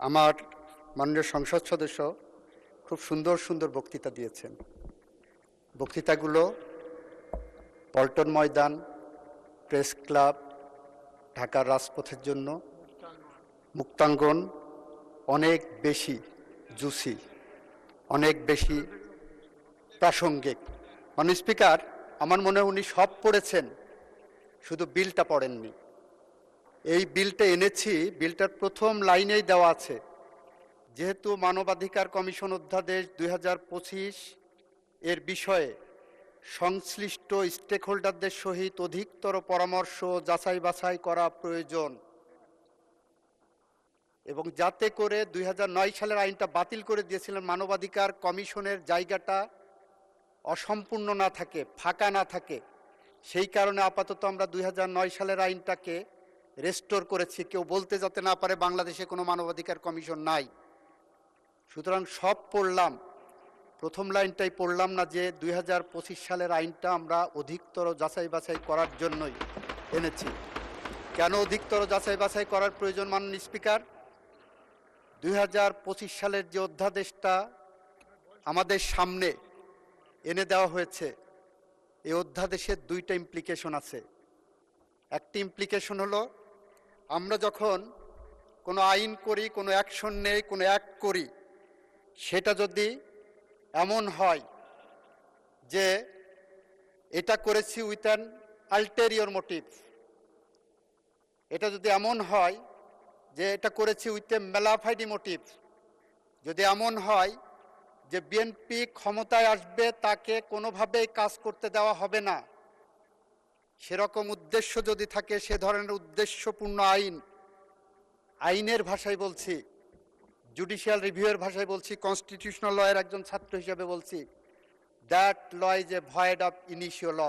আমার মাননীয় সংসদ সদস্য খুব সুন্দর সুন্দর বক্তৃতা দিয়েছেন। বক্তৃতাগুলো পল্টন ময়দান, প্রেস ক্লাব, ঢাকার রাজপথের জন্য, মুক্তাঙ্গন অনেক বেশি জুসি, অনেক বেশি প্রাসঙ্গিক। মাননীয় স্পিকার, আমার মনে হয় উনি সব পড়েছেন, শুধু বিলটা পড়েননি। এই বিলটা এনেছি, বিলটার প্রথম লাইনেই দেওয়া আছে, যেহেতু মানবাধিকার কমিশন অধ্যাদেশ 2025 এর বিষয়ে সংশ্লিষ্ট স্টেকহোল্ডারদের সহিত অধিকতর পরামর্শ যাচাই বাছাই করা প্রয়োজন, এবং যাতে করে 2009 সালের আইনটা বাতিল করে দিয়েছিলেন, মানবাধিকার কমিশনের জায়গাটা অসম্পূর্ণ না থাকে, ফাঁকা না থাকে, সেই কারণে আপাতত আমরা 2009 সালের আইনটাকে রেস্টোর করেছি, কেউ বলতে যাতে না পারে বাংলাদেশে কোনো মানবাধিকার কমিশন নাই। সুতরাং সব পড়লাম, প্রথম লাইনটাই পড়লাম না, যে 2025 সালের আইনটা আমরা অধিকতর যাচাই বাছাই করার জন্যই এনেছি। কেন অধিকতর যাচাই বাছাই করার প্রয়োজন মাননীয় স্পিকার? 2025 সালের যে অধ্যাদেশটা আমাদের সামনে এনে দেওয়া হয়েছে, এই অধ্যাদেশের দুইটা ইমপ্লিকেশন আছে। একটি ইমপ্লিকেশন হলো, আমরা যখন কোনো আইন করি, কোনো অ্যাকশন নেই, কোনো অ্যাক্ট করি, সেটা যদি এমন হয় যে এটা করেছি উইথ অ্যান আলটেরিয়র মোটিভ, এটা যদি এমন হয় যে এটা করেছি উইথ এ ম্যালাফাইডি মোটিভ, যদি এমন হয় যে বিএনপি ক্ষমতায় আসবে, তাকে কোনোভাবেই কাজ করতে দেওয়া হবে না, সেরকম উদ্দেশ্য যদি থাকে, সে ধরনের উদ্দেশ্যপূর্ণ আইন, আইনের ভাষায় বলছি, জুডিশিয়াল রিভিউয়ের ভাষায় বলছি, কনস্টিটিউশনাল লয়ের একজন ছাত্র হিসেবে বলছি, that law is a void of initial law.